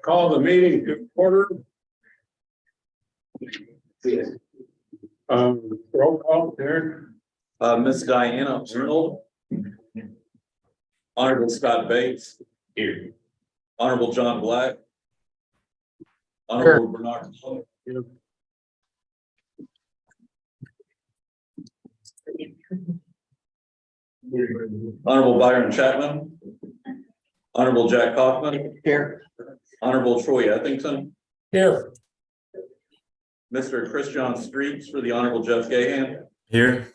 Call the meeting to order. Roll call there. Miss Diana Arnold. Honorable Scott Bates. Here. Honorable John Black. Honorable Bernard. Here. Honorable Byron Chapman. Honorable Jack Kaufman. Here. Honorable Troy Ethington. Here. Mr. Chris John Streets for the Honorable Jeff Gahan. Here.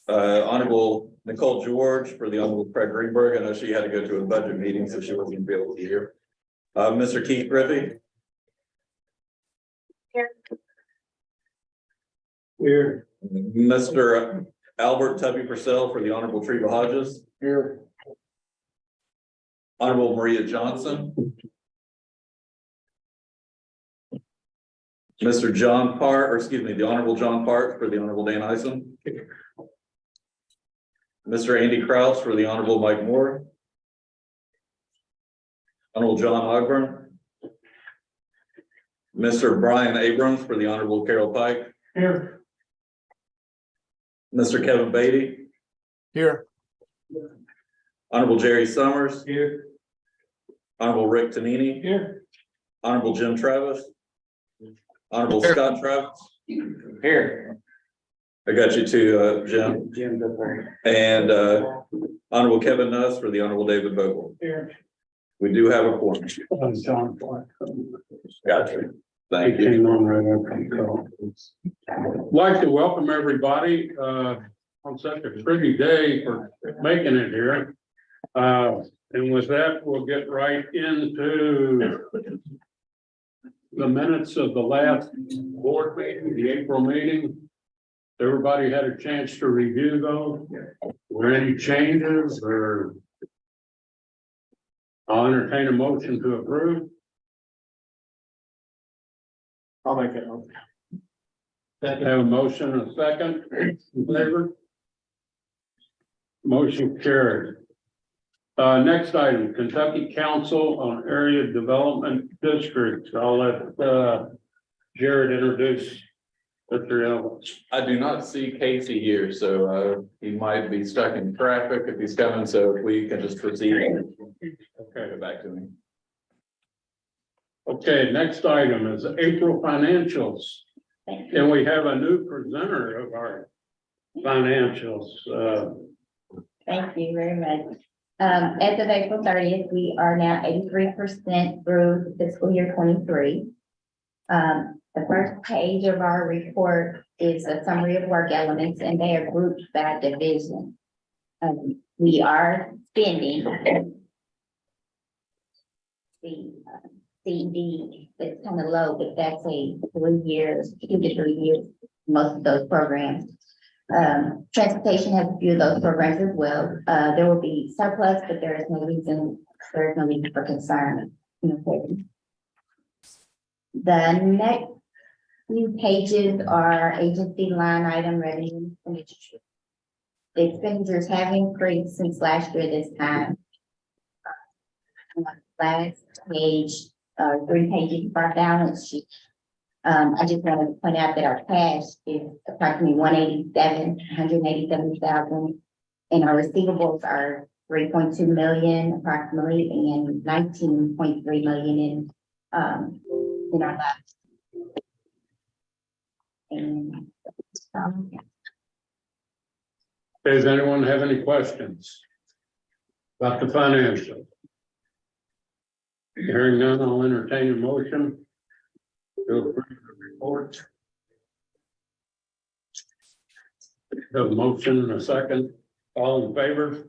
Honorable Nicole George for the Honorable Craig Greenberg. I know she had to go to a budget meeting, so she wasn't going to be able to be here. Mr. Keith Griffey. Here. Here. Mr. Albert Tubby Purcell for the Honorable Treva Hodges. Here. Honorable Maria Johnson. Mr. John Part, or excuse me, the Honorable John Part for the Honorable Dan Ison. Mr. Andy Kraus for the Honorable Mike Moore. Honorable John Ogburn. Mr. Brian Abrams for the Honorable Carol Pike. Here. Mr. Kevin Beatty. Here. Honorable Jerry Summers. Here. Honorable Rick Tanini. Here. Honorable Jim Travis. Honorable Scott Travis. Here. I got you too, Jim. And Honorable Kevin Nuss for the Honorable David Vogel. Here. We do have a quorum. John Black. Gotcha. Thank you. Came on right after the call. I'd like to welcome everybody on such a pretty day for making it here. And with that, we'll get right into the minutes of the last board meeting, the April meeting. Everybody had a chance to review those. Were any changes or? I'll entertain a motion to approve. I'll make it. Have a motion and a second. In favor? Motion carried. Next item, Kentucky Council on Area Development Districts. I'll let Jared introduce Mr. Evans. I do not see Casey here, so he might be stuck in traffic if he's coming, so if we can just proceed. Okay, go back to me. Okay, next item is April financials. And we have a new presenter of our financials. Thank you very much. As of April 30th, we are now 83% through fiscal year 23. The first page of our report is a summary of work elements, and they are grouped by division. We are spending the CD, it's kind of low, but that's a 3 years, 2 to 3 years, most of those programs. Transportation has a few of those programs as well. There will be surplus, but there is no reason for concern. The next few pages are agency line item revenue expenditure. The expenditures have increased since last year this time. Last page, 3 pages of our balance sheet. I just wanted to point out that our cash is approximately 187,000, and our receivables are 3.2 million approximately, and 19.3 million in our labs. And Does anyone have any questions about the financials? Hearing none, I'll entertain a motion to approve the report. Have a motion and a second. All in favor?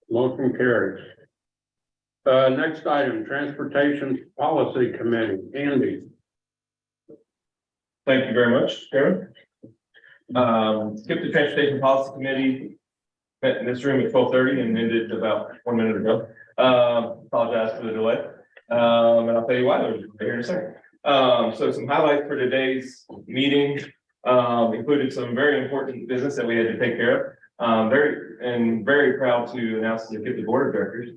Motion carries. Next item, Transportation Policy Committee, Andy. Thank you very much, Chairman. Skip the Transportation Policy Committee met in this room at 12:30 and ended about 1 minute ago. Apologize for the delay. And I'll tell you why. There's here in a second. So some highlights for today's meeting included some very important business that we had to take care of. Very proud to announce to the KIPDA Board of Directors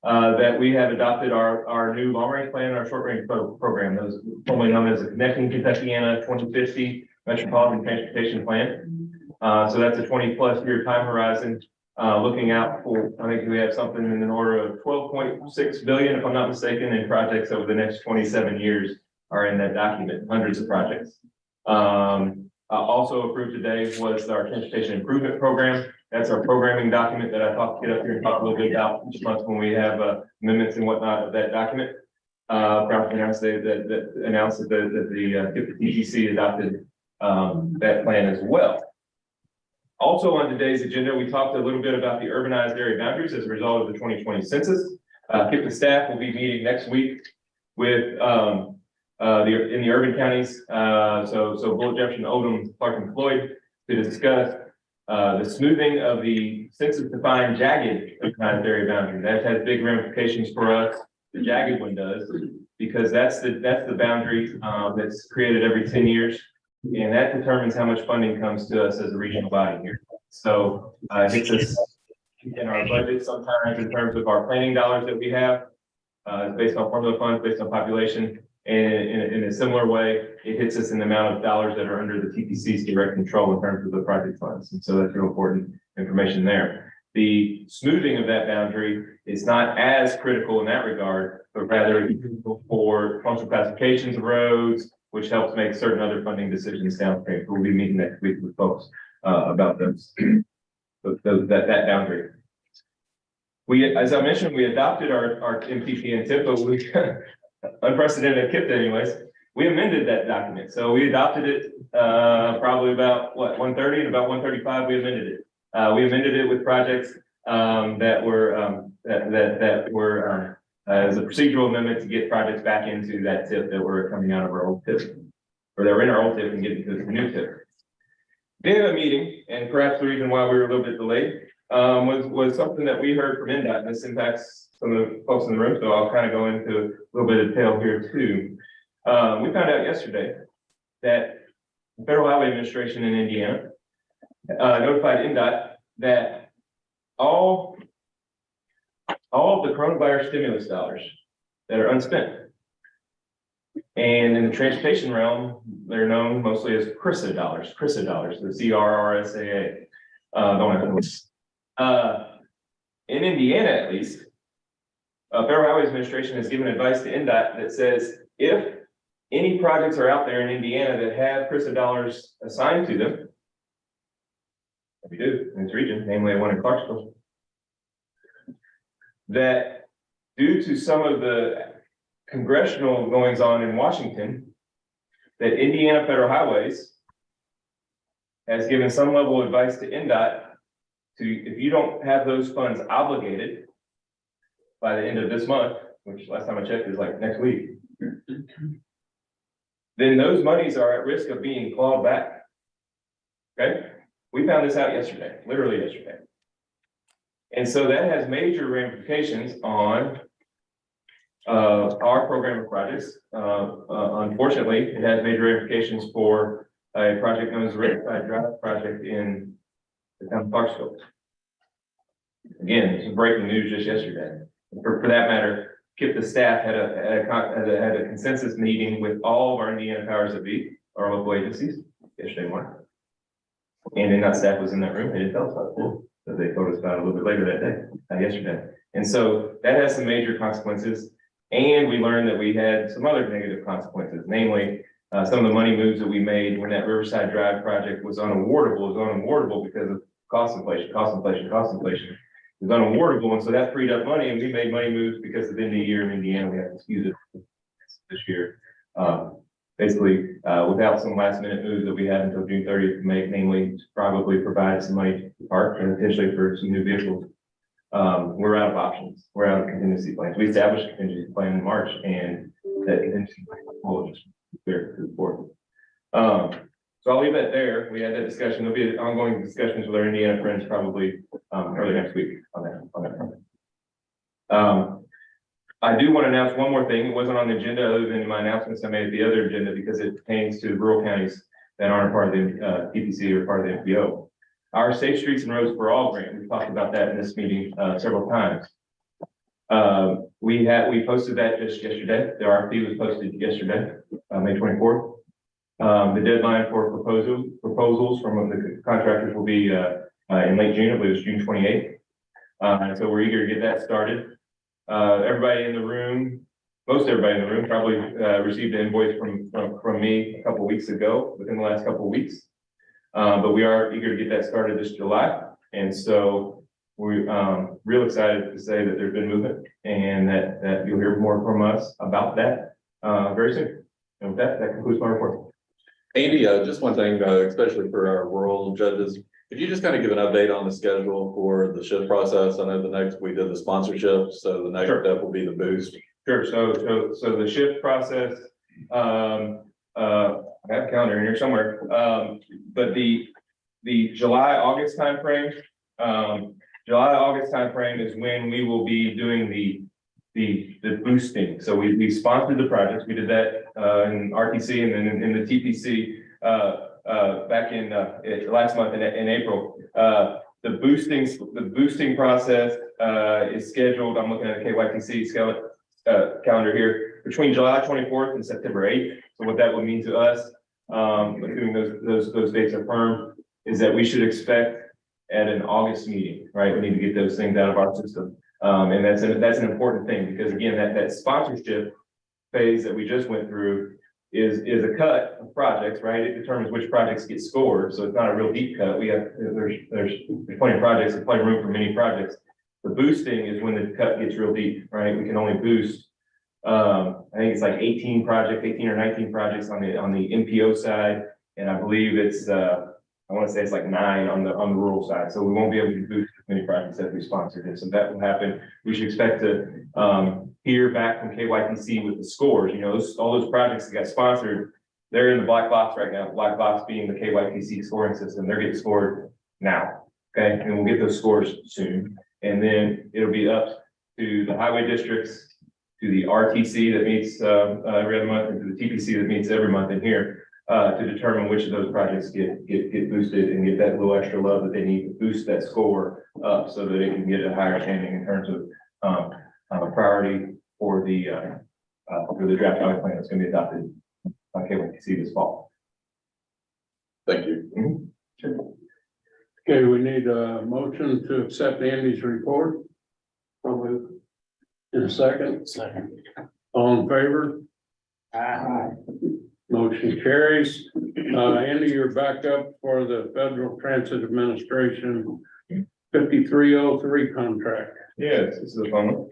that we have adopted our new long range plan, our short range program, those formerly known as the Connecting Kentuckiana 2050 Metropolitan Transportation Plan. So that's a 20+ year time horizon. Looking out for, I think we have something in the order of 12.6 billion, if I'm not mistaken, in projects over the next 27 years are in that document, hundreds of projects. Also approved today was our Transportation Improvement Program. That's our programming document that I thought to get up here and talk a little bit about each month when we have amendments and whatnot of that document. Proud to announce that the TGC adopted that plan as well. Also on today's agenda, we talked a little bit about the urbanized area boundaries as a result of the 2020 census. KIPDA staff will be meeting next week with in the urban counties, so Bullitt, Jefferson, Oldham, Clark, and Floyd, to discuss the smoothing of the census-defined jagged urbanized area boundary. That has big ramifications for us. The jagged one does, because that's the boundary that's created every 10 years. And that determines how much funding comes to us as a regional body here. So it hits us in our budget sometimes in terms of our planning dollars that we have. It's based on formula funds, based on population. And in a similar way, it hits us in the amount of dollars that are under the TPC's direct control in terms of the project funds. And so that's real important information there. The smoothing of that boundary is not as critical in that regard, but rather for functional classifications of roads, which helps make certain other funding decisions downstream. We'll be meeting next week with folks about those, that boundary. We, as I mentioned, we adopted our MPP and TIP, but we unprecedented KIPDA anyways. We amended that document. So we adopted it probably about what 1:30 and about 1:35 we amended it. We amended it with projects that were as a procedural amendment to get projects back into that TIP that were coming out of our old TIP, or that were in our old TIP and getting to the new TIP. Then a meeting, and perhaps the reason why we were a little bit delayed, was something that we heard from NDOT, and this impacts some of the folks in the room, so I'll kind of go into a little bit of detail here too. We found out yesterday that the Federal Highway Administration in Indiana notified NDOT that all of the coronavirus stimulus dollars that are unspent, and in the transportation realm, they're known mostly as CRRSA dollars, the CRRSAA. Don't have to in Indiana, at least, Federal Highway Administration has given advice to NDOT that says if any projects are out there in Indiana that have CRRSA dollars assigned to them, we do in this region, namely one in Clarksville, that due to some of the congressional goings on in Washington, that Indiana Federal Highways has given some level of advice to NDOT to, if you don't have those funds obligated by the end of this month, which last time I checked is like next week, then those monies are at risk of being clawed back. Okay, we found this out yesterday, literally yesterday. And so that has major ramifications on our program of projects. Unfortunately, it has major ramifications for a project known as the Riverside Drive project in the town of Clarksville. Again, this is breaking news just yesterday. For that matter, KIPDA staff had a consensus meeting with all of our Indiana powers that be, our local agencies, yesterday morning. And NDOT staff was in that room. They didn't tell us about it. So they told us about it a little bit later that day, yesterday. And so that has some major consequences. And we learned that we had some other negative consequences, namely some of the money moves that we made when that Riverside Drive project was unawardable. It was unawardable because of cost inflation. It was unawardable, and so that freed up money, and we made money moves because at the end of the year in Indiana, we have to use it this year. Basically, without some last minute moves that we had until June 30th to make, namely probably provide some money to park and potentially for some new vehicles we're out of options. We're out of contingency plans. We established a contingency plan in March, and that contingency plan will just clear to the board. So I'll leave that there. We had that discussion. There'll be ongoing discussions with our Indiana friends probably early next week on that. I do want to announce one more thing. It wasn't on the agenda other than my announcements I made at the other agenda because it pertains to rural counties that aren't part of the PPC or part of the MPO. Our Safe Streets and Roads for All grant, we talked about that in this meeting several times. We posted that just yesterday. The RFP was posted yesterday, May 24th. The deadline for proposals from the contractors will be in late June. I believe it's June 28th. And so we're eager to get that started. Everybody in the room, most everybody in the room probably received an invoice from me a couple weeks ago, within the last couple of weeks. But we are eager to get that started this July. And so we're real excited to say that there's been movement and that you'll hear more from us about that very soon. And with that concludes my report. Andy, just one thing, especially for our rural judges, could you just kind of give an update on the schedule for the shift process? I know we did the sponsorship, so the next step will be the boost. Sure. So the shift process, I have a calendar in here somewhere. But the July-August timeframe, is when we will be doing the boosting. So we sponsored the projects. We did that in RTC and then in the TPC back in last month in April. The boosting process is scheduled. I'm looking at a KYTC calendar here between July 24th and September 8th. So what that would mean to us, assuming those dates are firm, is that we should expect at an August meeting, right? We need to get those things out of our system. And that's an important thing because again, that sponsorship phase that we just went through is a cut of projects, right? It determines which projects get scored. So it's not a real deep cut. There's plenty of projects, there's plenty of room for many projects. The boosting is when the cut gets real deep, right? We can only boost, I think it's like 18 or 19 projects on the MPO side. And I believe it's, I want to say it's like 9 on the rural side. So we won't be able to boost as many projects as we sponsored. And so that will happen. We should expect to hear back from KYTC with the scores. You know, all those projects that got sponsored, they're in the black box right now. Black box being the KYTC scoring system. They're getting scored now. Okay. And we'll get those scores soon. And then it'll be up to the highway districts, to the RTC that meets every other month, and to the TPC that meets every month in here to determine which of those projects get boosted and get that little extra love that they need to boost that score up so that it can get a higher standing in terms of priority for the draft highway plan that's going to be adopted by KYTC this fall. Thank you. Mm-hmm. Sure. Okay, we need a motion to accept Andy's report. In a second. Second. All in favor? Aye. Motion carries. Andy, you're back up for the Federal Transit Administration 5303 contract. Yes, this is a fun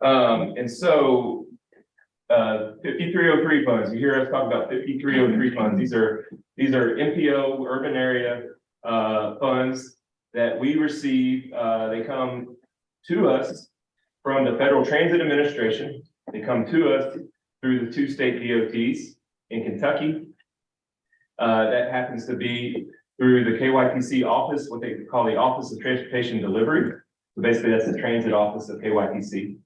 one. And so 5303 funds, you hear us talk about 5303 funds. These are MPO urban area funds that we receive. They come to us from the Federal Transit Administration. They come to us through the 2 state DOTs in Kentucky. That happens to be through the KYTC office, what they call the Office of Transportation Delivery. So basically that's the transit office of KYTC.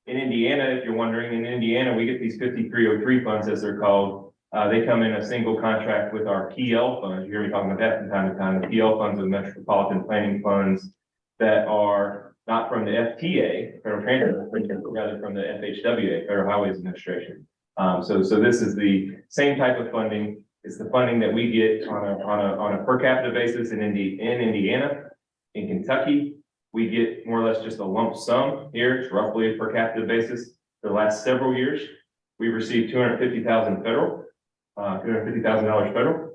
In Indiana, if you're wondering, in Indiana, we get these 5303 funds as they're called. They come in a single contract with our PL funds. You hear me talking about that from time to time. The PL funds are Metropolitan Planning Funds that are not from the FTA, Federal Transit Administration, but rather from the FHWA, Federal Highways Administration. So this is the same type of funding. It's the funding that we get on a per capita basis in Indiana. In Kentucky, we get more or less just a lump sum here. It's roughly a per capita basis. For the last several years, we've received $250,000 federal, $250,000 federal,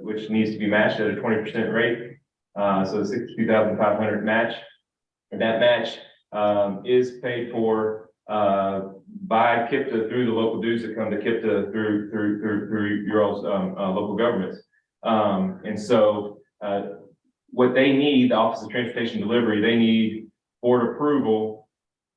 which needs to be matched at a 20% rate. So $62,500 match. And that match is paid for by KIPDA through the local dues that come to KIPDA through your all's local governments. And so what what they need, the Office of Transportation Delivery, they need board approval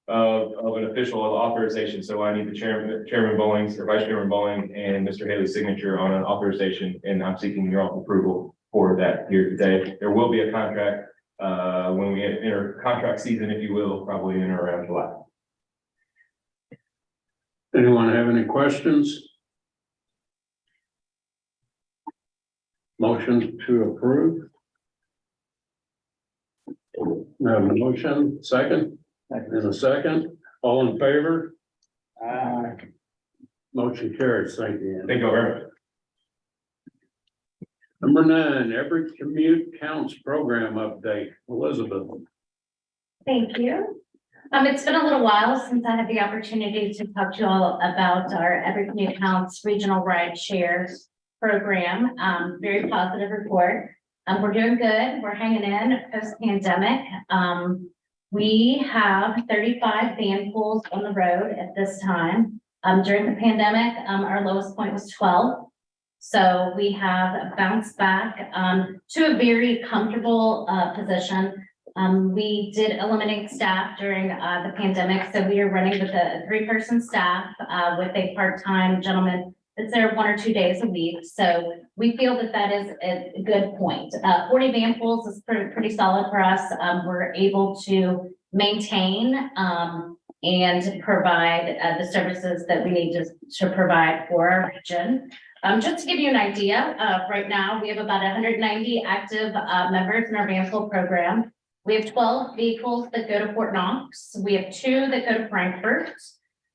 of an official authorization. So I need the Chairman Bowling's or Vice Chairman Bowling and Mr. Haley's signature on an authorization, and I'm seeking your approval for that here today. There will be a contract when we enter contract season, if you will, probably in or around July. Anyone have any questions? Motion to approve. We have a motion, second, and a second, all in favor? Motion carries, thank you. Thank you very much. Number 9, every commute counts program update, Elizabeth. Thank you. It's been a little while since I had the opportunity to talk to you all about our Every Commute Counts regional ride shares program. Very positive report. We're doing good. We're hanging in post pandemic. We have 35 van pools on the road at this time. During the pandemic, our lowest point was 12. So we have bounced back to a very comfortable position. We did eliminate staff during the pandemic, so we are running with a 3-person staff with a part-time gentleman that's there 1 or 2 days a week. So we feel that that is a good point. 40 van pools is pretty solid for us. We're able to maintain and provide the services that we need to provide for our region. Just to give you an idea, right now we have about 190 active members in our van pool program. We have 12 vehicles that go to Fort Knox. We have 2 that go to Frankfurt.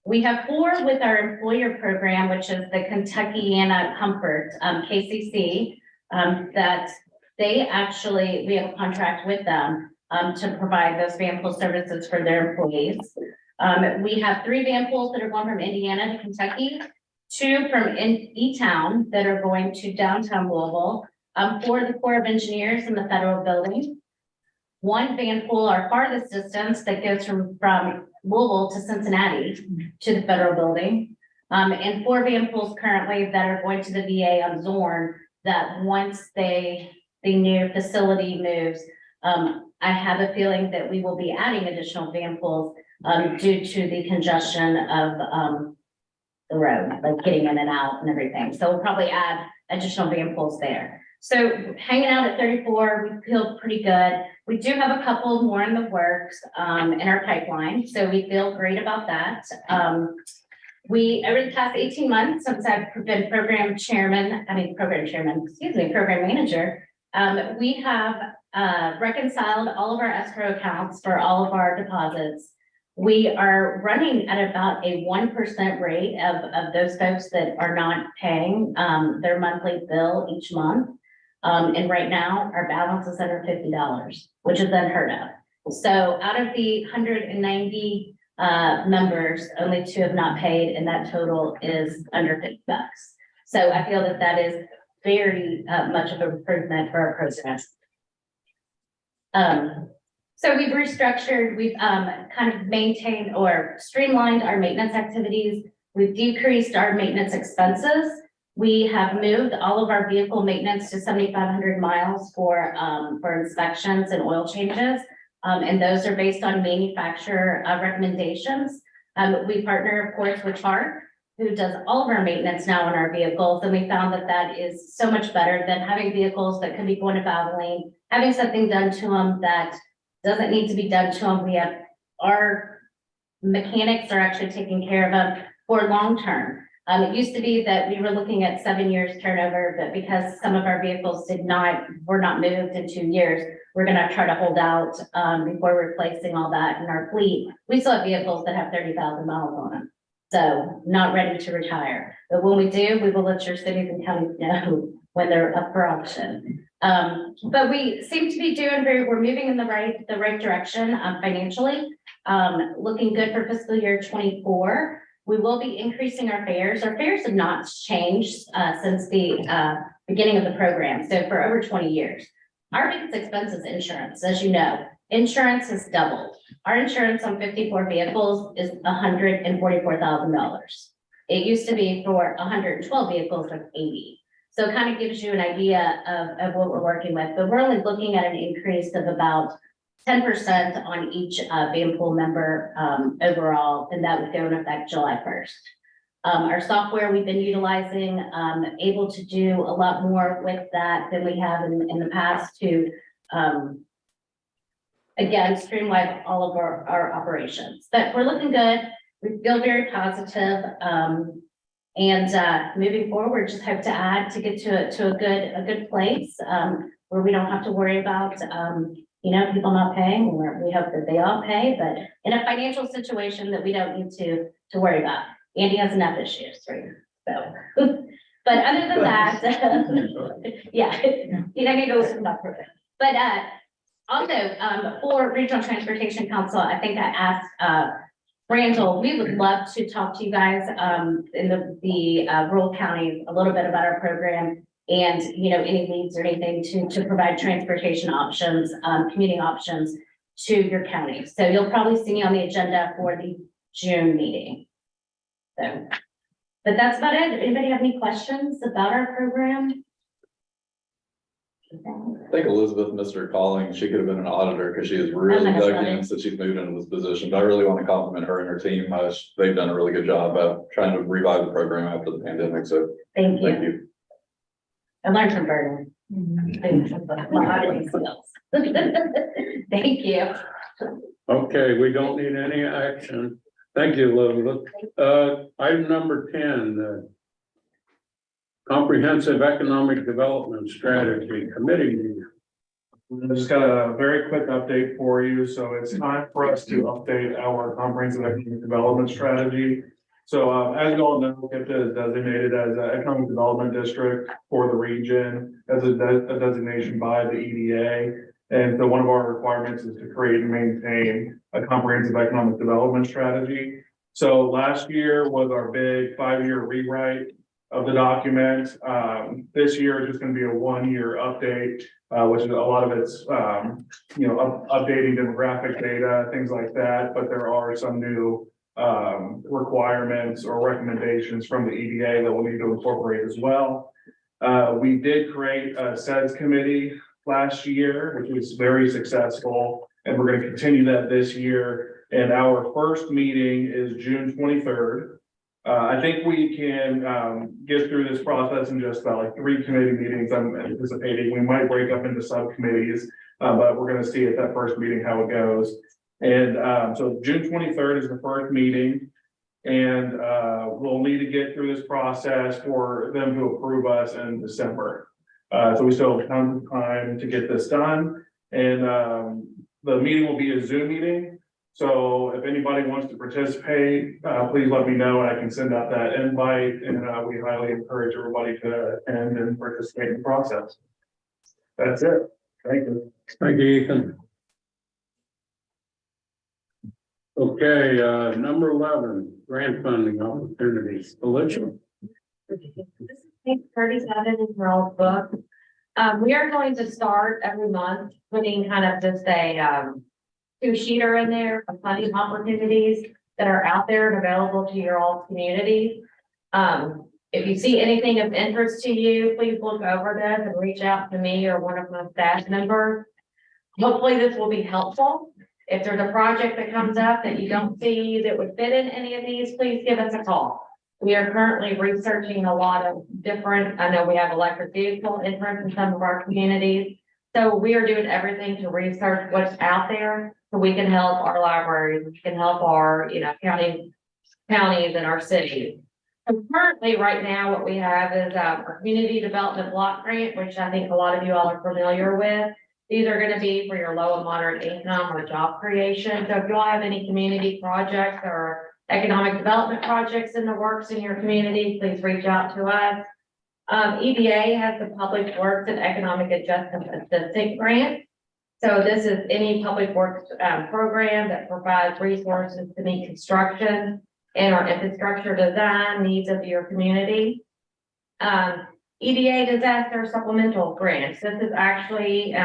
We have 4 with our employer program, which is the Kentuckiana Comfort, KCC, that they actually, we have a contract with them to provide those van pool services for their employees. We have 3 van pools that are going from Indiana to Kentucky, 2 from E-Town that are going to downtown Louisville, 4 the Corps of Engineers in the federal building, 1 van pool, our farthest distance, that goes from Louisville to Cincinnati to the federal building, and 4 van pools currently that are going to the VA on Zorn, that once the new facility moves, I have a feeling that we will be adding additional van pools due to the congestion of the road, like getting in and out and everything. So we'll probably add additional van pools there. So hanging out at 34, we feel pretty good. We do have a couple more in the works in our pipeline, so we feel great about that. Over the past 18 months since I've been program manager, we have reconciled all of our escrow accounts for all of our deposits. We are running at about a 1% rate of those folks that are not paying their monthly bill each month. And right now our balance is under $50, which is unheard of. So out of the 190 members, only 2 have not paid, and that total is under $50. So I feel that that is very much of an improvement for our program. So we've restructured, we've kind of maintained or streamlined our maintenance activities. We've decreased our maintenance expenses. We have moved all of our vehicle maintenance to 7,500 miles for inspections and oil changes. And those are based on manufacturer recommendations. We partner, of course, with Park, who does all of our maintenance now on our vehicles. And we found that that is so much better than having vehicles that could be going to Valvoline, having something done to them that doesn't need to be done to them. We have our mechanics are actually taking care of them for long term. It used to be that we were looking at 7 years turnover, but because some of our vehicles were not moved in 2 years, we're gonna try to hold out before replacing all that in our fleet. We still have vehicles that have 30,000 miles on them, so not ready to retire. But when we do, we will let your cities and counties know when they're up for auction. But we seem to be doing we're moving in the right direction financially. Looking good for fiscal year 24. We will be increasing our fares. Our fares have not changed since the beginning of the program, so for over 20 years. Our biggest expense is insurance, as you know. Insurance has doubled. Our insurance on 54 vehicles is $144,000. It used to be for 112 vehicles like $80,000. So it kind of gives you an idea of what we're working with, but we're only looking at an increase of about 10% on each van pool member overall, and that would go into effect July 1st. Our software we've been utilizing, able to do a lot more with that than we have in the past to, again, streamline all of our operations. But we're looking good. We feel very positive. And moving forward, just hope to add to get to a good place where we don't have to worry about people not paying, or we hope that they all pay, but in a financial situation that we don't need to worry about. Andy has enough issues right now, so. But other than that, yeah, need to listen up for it. But also, for Regional Transportation Council, I think I asked Randall, we would love to talk to you guys in the rural counties a little bit about our program and, any needs or anything to provide transportation options, commuting options to your county. So you'll probably see me on the agenda for the June meeting. So, but that's about it. Anybody have any questions about our program? I think Elizabeth missed her calling. She could have been an auditor because she has really dug in since she's moved into this position. But I really want to compliment her and her team. They've done a really good job of trying to revive the program after the pandemic. So Thank thank you. you. I learned from Vernon. My auditing skills. Thank you. Okay, we don't need any action. Thank you, Elizabeth. Item number 10, Comprehensive Economic Development Strategy Committee meeting. I just got a very quick update for you. So it's time for us to update our comprehensive economic development strategy. So as you all know, KIPDA is designated as an economic development district for the region as a designation by the EDA. And so one of our requirements is to create and maintain a comprehensive economic development strategy. So last year was our big 5-year rewrite of the document. This year is just going to be a 1-year update, which is a lot of it's, updating demographic data, things like that. But there are some new requirements or recommendations from the EDA that we'll need to incorporate as well. We did create a SEDS committee last year, which was very successful, and we're going to continue that this year. And our first meeting is June 23rd. I think we can get through this process in just about 3 committee meetings. I'm anticipating we might break up into subcommittees, but we're going to see at that first meeting how it goes. And so June 23rd is the first meeting, and we'll need to get through this process for them to approve us in December. So we still have tons of time to get this done, and the meeting will be a Zoom meeting. So if anybody wants to participate, please let me know and I can send out that invite, and we highly encourage everybody to attend and participate in the process. That's it. Thank you. Thank you, Ethan. Okay, number 11, grant funding opportunities. Alicia? This is page 37 in your old book. We are going to start every month putting kind of just a 2-sheeter in there of funding opportunities that are out there and available to your all community. If you see anything of interest to you, please look over this and reach out to me or one of my staff members. Hopefully this will be helpful. If there's a project that comes up that you don't see that would fit in any of these, please give us a call. We are currently researching a lot of different, I know we have electric vehicle interest in some of our communities. So we are doing everything to research what's out there so we can help our libraries, we can help our, counties and our cities. So currently right now, what we have is our community development block grant, which I think a lot of you all are familiar with. These are going to be for your low and moderate income or job creation. So if you all have any community projects or economic development projects in the works in your community, please reach out to us. EDA has the Public Works and Economic Adjustment Assistance Grant. So this is any public works program that provides resources to meet construction and or infrastructure design needs of your community. EDA disaster supplemental grants. This is actually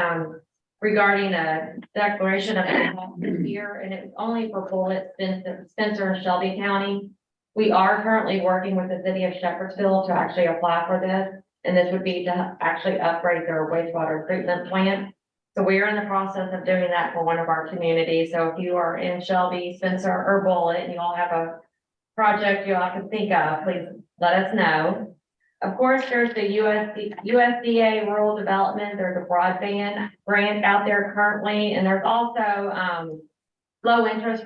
regarding a declaration of impact this year, and it's only for Bullitt, Spencer, and Shelby County. We are currently working with the city of Shepherdsville to actually apply for this. And this would be to actually upgrade their wastewater treatment plant. So we are in the process of doing that for one of our communities. So if you are in Shelby, Spencer, or Bullitt, and you all have a project you all can think of, please let us know. Of course, there's the USDA rural development, there's a broadband grant out there currently, and there's also, low interest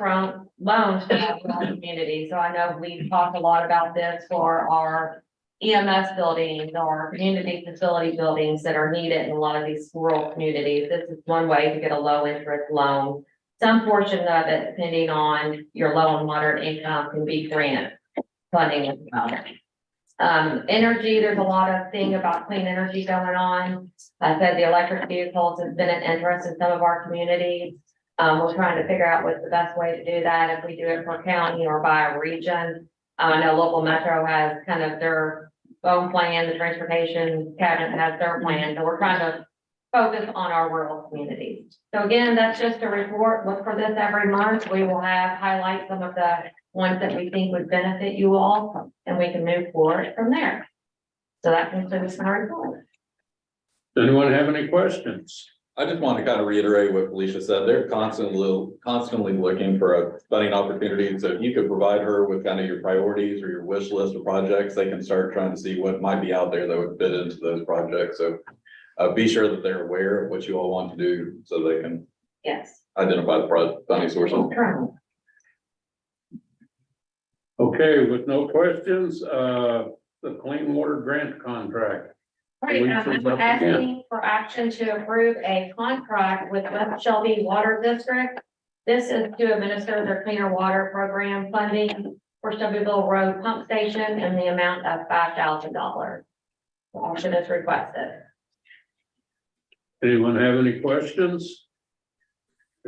loans for our community. So I know we've talked a lot about this for our EMS buildings or community facility buildings that are needed in a lot of these rural communities. This is one way to get a low interest loan. Some portion of it, depending on your low and moderate income, can be grant funding as well. Energy, there's a lot of thing about clean energy going on. I said the electric vehicles has been an interest in some of our communities. We're trying to figure out what's the best way to do that, if we do it per county or by a region. I know local metro has kind of their own plan, the transportation cabinet has their plan, so we're trying to focus on our rural communities. So again, that's just a report. Look for this every month. We will highlight some of the ones that we think would benefit you all, and we can move forward from there. So that concludes my report. Does anyone have any questions? I just want to kind of reiterate what Felicia said. They're constantly looking for a funding opportunity. So if you could provide her with kind of your priorities or your wish list of projects, they can start trying to see what might be out there that would fit into those projects. So be sure that they're aware of what you all want to do so they can Yes. identify the funding sources. Okay, with no questions, the clean water grant contract. Right, I'm asking for action to approve a contract with West Shelby Water District. This is to administer their cleaner water program funding for Shelbyville Road Pump Station in the amount of $5,000. Action is requested. Anyone have any questions?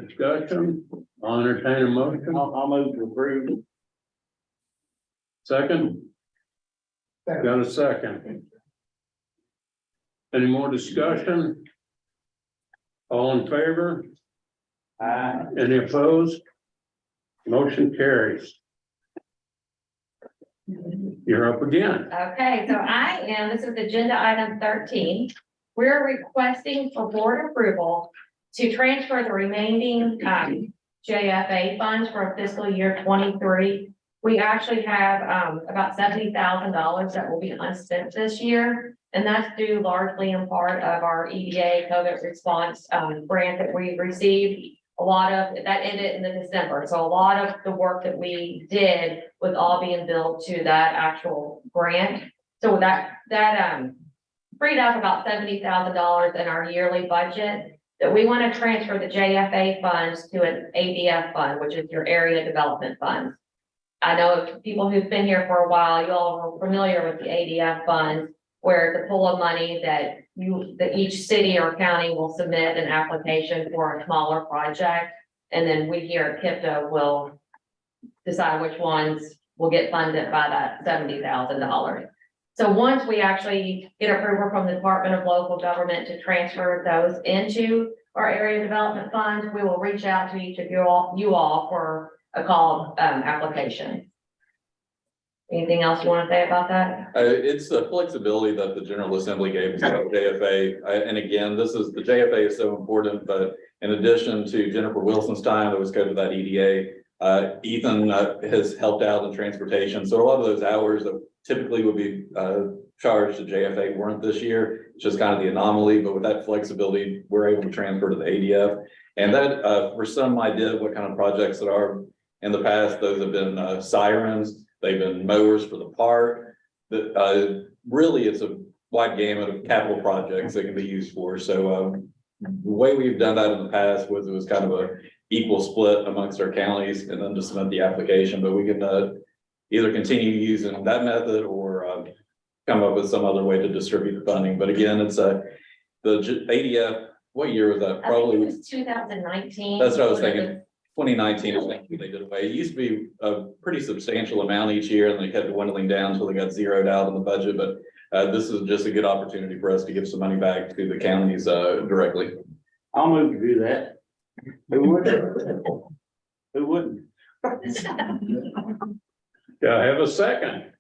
Discussion? I'll entertain a motion. I'll move to approve. Second? Got a second? Any more discussion? All in favor? Any opposed? Motion carries. You're up again. Okay, so this is agenda item 13. We're requesting for board approval to transfer the remaining JFA funds for fiscal year 23. We actually have about $70,000 that will be unspent this year. And that's due largely in part of our EDA COVID response grant that we received. A lot of that ended in December. So a lot of the work that we did was all being billed to that actual grant. So that freed up about $70,000 in our yearly budget that we want to transfer the JFA funds to an ADF fund, which is your area development fund. I know people who've been here for a while, you all are familiar with the ADF funds, where it's a pool of money that each city or county will submit an application for a smaller project. And then we here at KIPDA will decide which ones will get funded by that $70,000. So once we actually get approval from the Department of Local Government to transfer those into our area development fund, we will reach out to each of you all for a call application. Anything else you want to say about that? It's the flexibility that the General Assembly gave us about JFA. And again, the JFA is so important, but in addition to Jennifer Wilson's time that was go to that EDA, Ethan has helped out in transportation. So a lot of those hours that typically would be charged to JFA weren't this year. It's just kind of the anomaly, but with that flexibility, we're able to transfer to the ADF. And that for some idea of what kind of projects that are in the past, those have been sirens. They've been mowers for the park. Really, it's a wide gamut of capital projects that can be used for. So the way we've done that in the past was it was kind of a equal split amongst our counties and then just submit the application. But we can either continue using that method or come up with some other way to distribute the funding. But again, it's the ADF. What year was that? Probably I think it was 2019. That's what I was thinking. 2019, I think they did away. It used to be a pretty substantial amount each year, and they kept dwindling down until they got zeroed out in the budget. But this is just a good opportunity for us to give some money back to the counties directly. I'll move to do that. Who wouldn't? Who wouldn't? Do I have a second?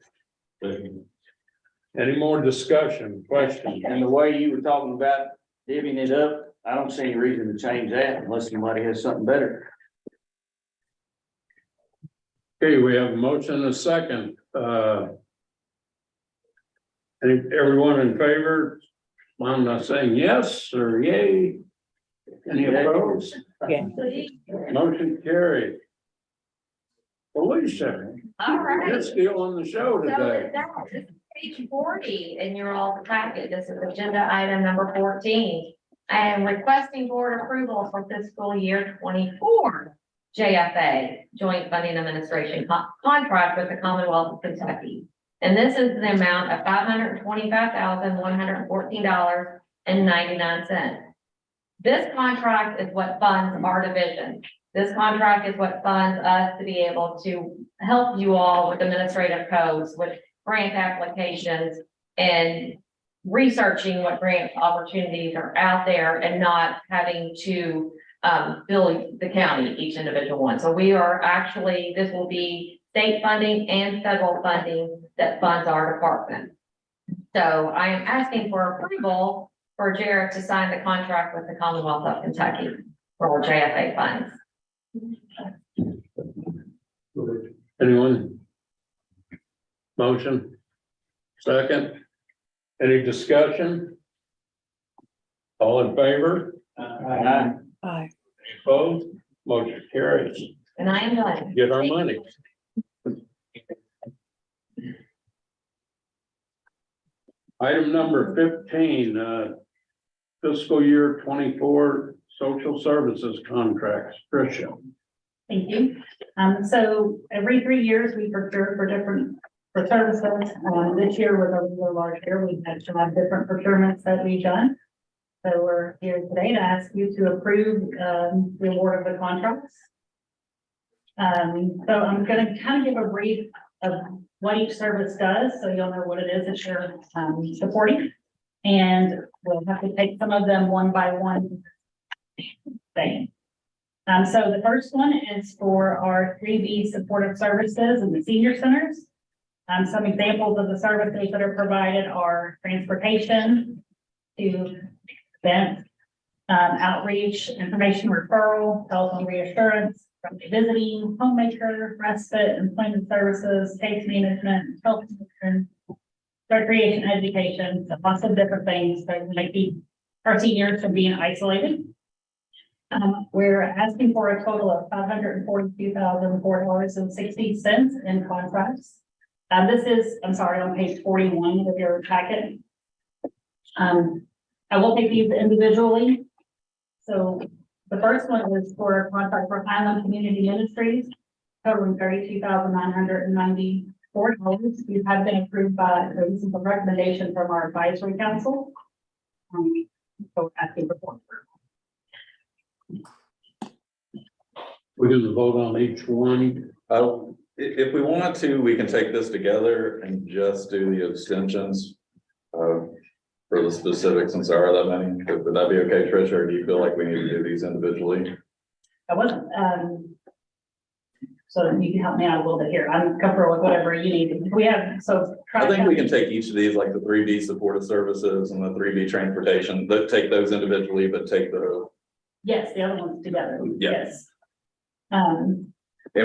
Any more discussion, questions? And the way you were talking about divvying it up, I don't see any reason to change that unless somebody has something better. Okay, we have a motion and a second. Everyone in favor, I'm not saying yes or yay. Any opposed? Motion carried. Alicia, All right. you're still on the show So today. this is page 40 in your all packet. This is agenda item number 14. I am requesting board approval for fiscal year 24 JFA, Joint Funding Administration contract with the Commonwealth of Kentucky. And this is the amount of $525,114.99. This contract is what funds our division. This contract is what funds us to be able to help you all with administrative codes, with grant applications, and researching what grant opportunities are out there and not having to bill the county each individual one. So we are actually, this will be state funding and federal funding that funds our department. So I am asking for approval for Jared to sign the contract with the Commonwealth of Kentucky for JFA funds. Anyone? Motion? Second? Any discussion? All in favor? Opposed? Motion carries. And I am done. Get our money. Item number 15, fiscal year 24 social services contracts. Tricia. Thank you. So every 3 years, we procure for services. This year was a really large year. We had to have different procurements that we've done. So we're here today to ask you to approve, the award of the contracts. So I'm gonna kind of give a brief of what each service does, so you'll know what it is that you're, supporting. And we'll have to take some of them one by one. Thing. So the first one is for our 3B supportive services in the senior centers. Some examples of the services that are provided are transportation to events, outreach, information referral, telephone reassurance, visiting, homemaker, respite, employment services, case management, health insurance, recreation, education, so lots of different things that might keep our seniors from being isolated. We're asking for a total of $542,004.60 in contracts. This is, I'm sorry, on page 41 of your packet. I will take these individually. So the first one is for a contract for Highland Community Ministries, totaling $32,994. These have been approved by the recent recommendation from our advisory council. So we're asking for. We're going to vote on each one. If we want to, we can take this together and just do the abstentions. For the specifics, since there are that many, would that be okay, Tricia, or do you feel like we need to do these individually? I wasn't, so you can help me out a little bit here. I'm comfortable with whatever you need. We have, so. I think we can take each of these, like the 3B supportive services and the 3B transportation, but take those individually, but take the. Yes, the other ones together. Yeah. Yes. And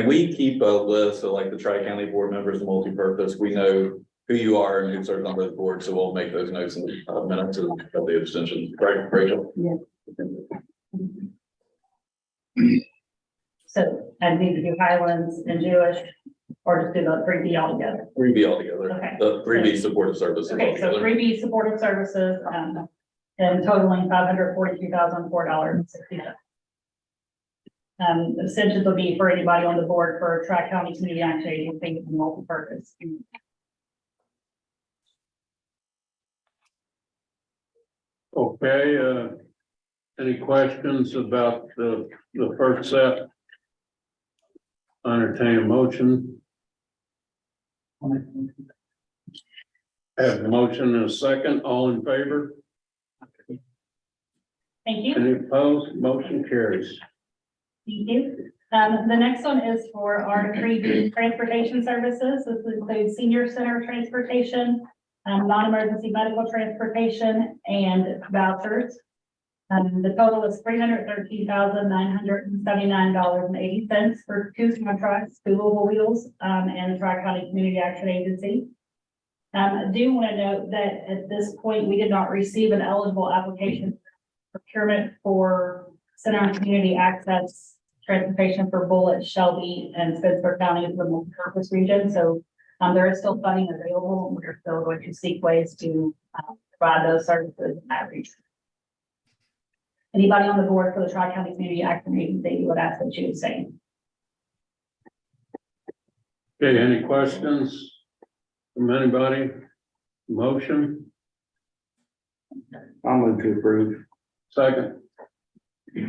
we keep a list of like the Tri-County board members, the multi-purpose, we know who you are and who serves on both boards, so we'll make those notes in a minute of the abstention, right, Rachel? Yeah. So I need to do Highlands and Jewish, or just do the 3B altogether. 3B altogether, Okay. the 3B supportive services. Okay, so altogether. 3B supportive services, and totaling $542,004.60. Abstentions will be for anybody on the board for Tri-County Community Action Agency and multi-purpose. Okay, any questions about the first set? Entertain a motion. Have a motion and a second, all in favor? Thank you. Any opposed? Motion carries. Thank you. The next one is for our 3B transportation services. This includes senior center transportation, non-emergency medical transportation and vouchers. The total is $313,979.80 for two contracts, to Louisville Wheels, and the Tri-County Community Action Agency. I do want to note that at this point, we did not receive an eligible application procurement for Center and Community Access Transportation for Bullitt, Shelby, and Spencer County, the multi-purpose region. So there is still funding available. We're still going to seek ways to provide those services in that region. Anybody on the board for the Tri-County Community Action Agency, you would ask that you say. Okay, any questions from anybody? Motion, I'll move to approve. second. We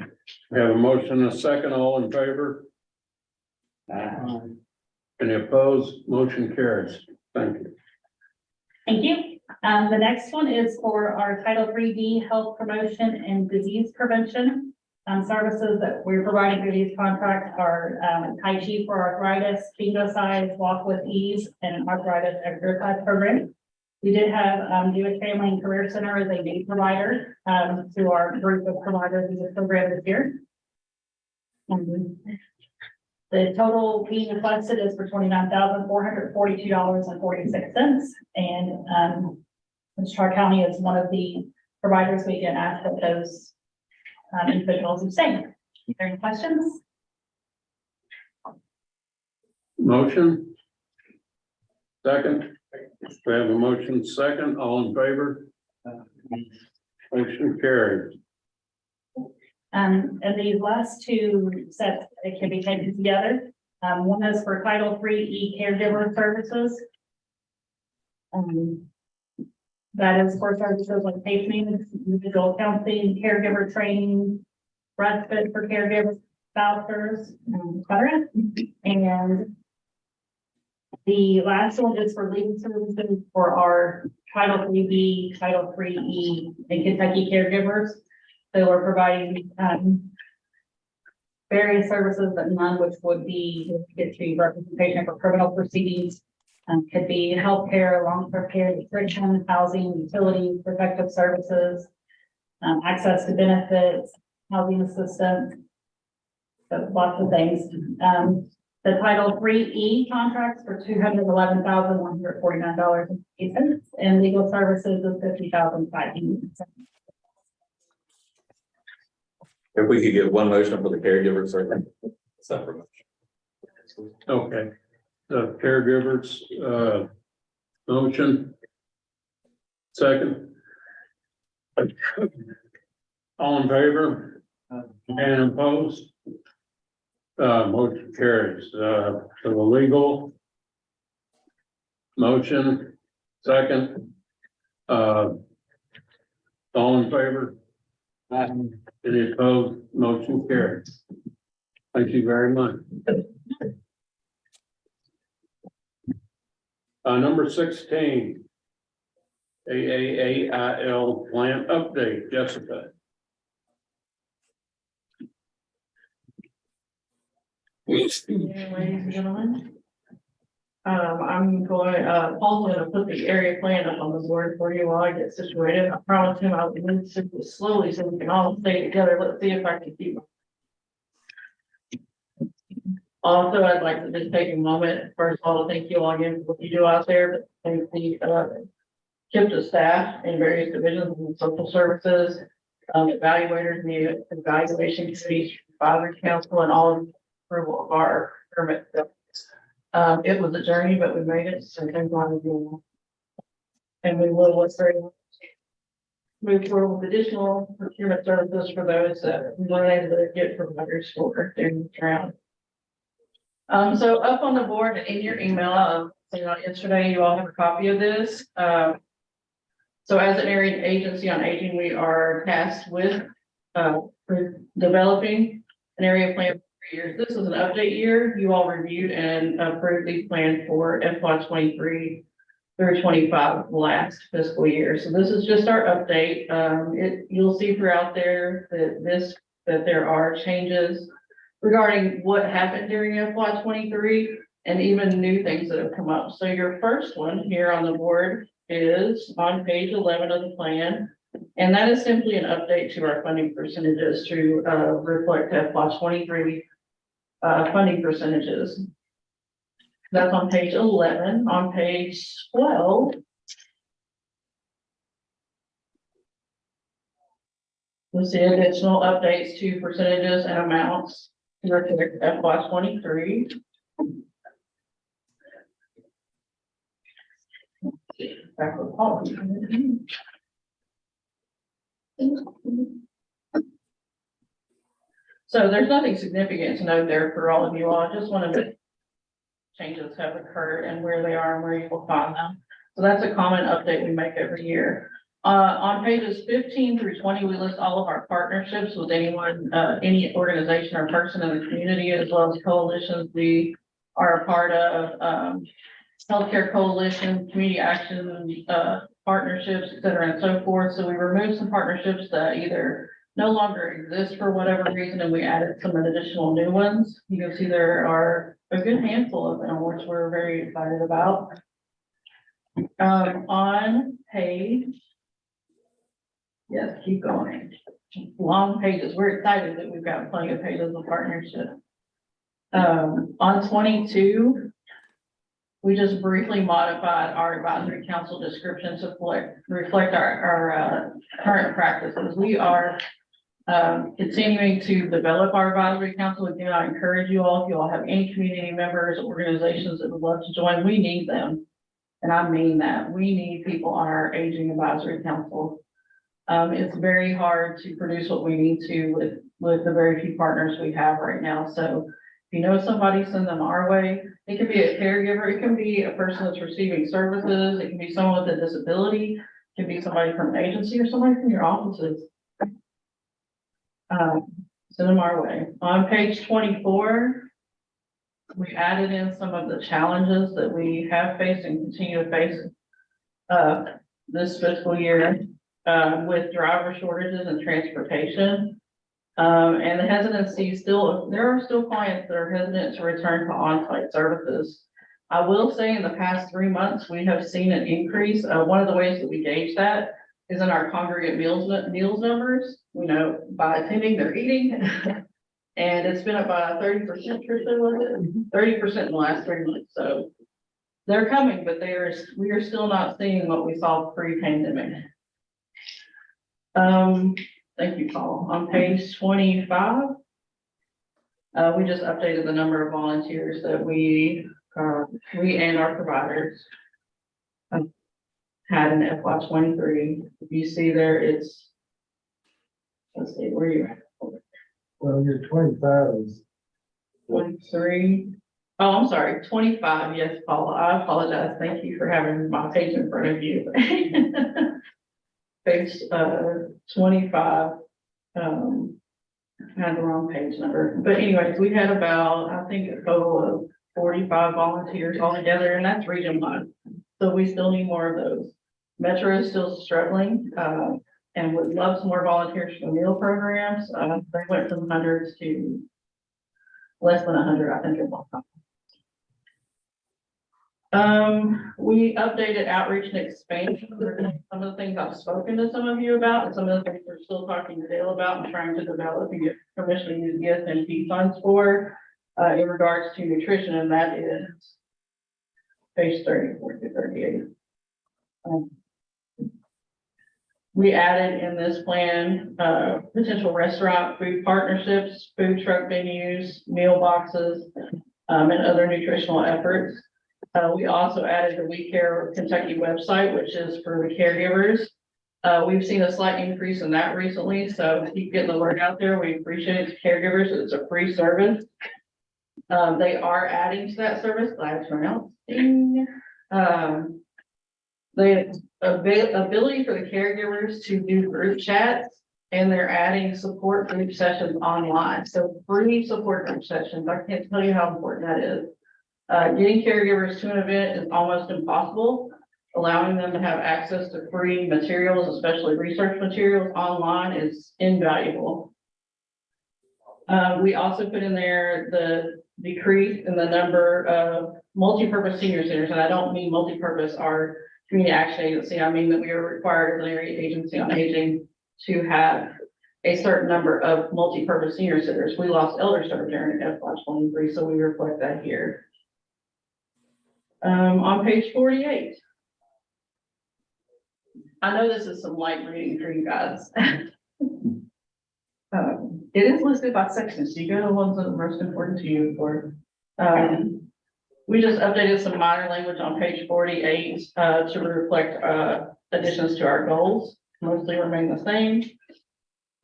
have a motion and a second, all in favor? Any opposed? Motion carries. Thank you. Thank you. The next one is for our Title III Health Promotion and Disease Prevention. Services that we're providing through these contracts are Tai Chi for arthritis, bingo size, walk with ease, and an arthritis exercise program. We did have Jewish Family and Career Center as a new provider to our group of providers in this program this year. The total being requested is for $29,442.46, and Tri-County is one of the providers we can ask that those individuals abstain. Are there any questions? Motion. Second. We have a motion second, all in favor? Motion carried. And these last two sets, it can be taken together. One is for Title III caregiver services. That is for services like case maintenance, individual counseling, caregiver training, respite for caregivers, vouchers, etc. And the last one is for legal services for our Title IIIB, Title IIIE, and Kentucky caregivers. So we're providing various services, but none which would be get to representation for criminal proceedings. Could be healthcare, long-term care, nutrition, housing, utilities, protective services, access to benefits, housing assistance. So lots of things. The Title IIIE contracts for $211,149.08, and legal services is $50,500. If we could get one motion for the caregiver service. Separate motion. Okay. The caregivers, motion. Second. All in favor? And opposed? Motion carries. For the legal. Motion, second. All in favor? Any opposed? Motion carries. Thank you very much. Number 16. AAAIL plan update, Jessica. Ladies and gentlemen. I'm going, Paul's gonna put the area plan up on the board for you while I get situated. I promised him I would move super slowly so we can all stay together. Let's see if I can keep. Also, I'd like to just take a moment, first of all, to thank you all again for what you do out there, but thank the KIPDA staff in various divisions and social services, evaluators, and the evaluation committees, advisory council, and all of the approval of our permit. It was a journey, but we made it, so thank God again. And we will look very move forward with additional procurement services for those that we weren't able to get providers for during the drought. So up on the board in your email, yesterday, you all have a copy of this. So as an area agency on aging, we are tasked with developing an area plan for years. This is an update year. You all reviewed and approved these plans for FY 23 through 25 last fiscal year. So this is just our update. You'll see throughout there that there are changes regarding what happened during FY 23 and even new things that have come up. So your first one here on the board is on page 11 of the plan. And that is simply an update to our funding percentages to reflect FY 23 funding percentages. That's on page 11. On page 12. We'll see additional updates to percentages and amounts to reflect FY 23. Back to policy. So there's nothing significant to note there for all of you all. I just wanted to changes have occurred and where they are and where you will find them. So that's a common update we make every year. On pages 15 through 20, we list all of our partnerships with anyone, any organization or person in the community, as well as coalitions we are a part of, healthcare coalition, community action, partnerships, et cetera, and so forth. So we removed some partnerships that either no longer exist for whatever reason, and we added some additional new ones. You can see there are a good handful of them, which we're very excited about. On page, yes, keep going. Long pages. We're excited that we've got plenty of pages of partnership. On 22, we just briefly modified our advisory council description to reflect our current practices. We are continuing to develop our advisory council. Again, I encourage you all, if you all have any community members, organizations that would love to join, we need them. And I mean that. We need people on our aging advisory council. It's very hard to produce what we need to with the very few partners we have right now. So if you know somebody, send them our way. It could be a caregiver, it can be a person that's receiving services, it can be someone with a disability, it can be somebody from an agency or somebody from your offices. Send them our way. On page 24, we added in some of the challenges that we have faced and continue to face this fiscal year with driver shortages and transportation. And the hesitancy there are still clients that are hesitant to return to on-site services. I will say in the past 3 months, we have seen an increase. One of the ways that we gauge that is in our congregate meals numbers. We know by attending, they're eating. And it's been up by 30%, Tristan, was it? 30% in the last 3 months. So they're coming, but we are still not seeing what we saw pre-pandemic. Thank you, Paul. On page 25, we just updated the number of volunteers that we and our providers had in FY 23. If you see there, it's, let's see, where you at? Well, your 25 is 23. Oh, I'm sorry, 25. Yes, Paula, I apologize. Thank you for having my page in front of you. Page 25, had the wrong page number. But anyways, we had about, I think, a total of 45 volunteers altogether, and that's region-wide. So we still need more of those. Metro is still struggling and would love some more volunteers for meal programs. They went from hundreds to less than 100, I think, at one time. We updated outreach and expansion. Some of the things I've spoken to some of you about, and some of the things we're still talking to Dale about and trying to develop and get permission to use GSMP funds for in regards to nutrition, and that is page 34 to 38. We added in this plan potential restaurant food partnerships, food truck venues, meal boxes, and other nutritional efforts. We also added the We Care Kentucky website, which is for the caregivers. We've seen a slight increase in that recently, so keep getting the word out there. We appreciate it to caregivers. It's a free service. They are adding to that service. Glad to announce. The ability for the caregivers to do group chats, and they're adding support group sessions online. So free support group sessions. I can't tell you how important that is. Getting caregivers to an event is almost impossible. Allowing them to have access to free materials, especially research materials online, is invaluable. We also put in there the decrease in the number of multi-purpose senior centers, and I don't mean multi-purpose. Our community action agency, I mean that we are required as an area agency on aging to have a certain number of multi-purpose senior centers. We lost elder serve during FY23, so we reflect that here. On page 48. I know this is some light reading for you guys. It is listed by section, so you go to the ones that are most important to you for. We just updated some minor language on page 48 to reflect additions to our goals, mostly remain the same.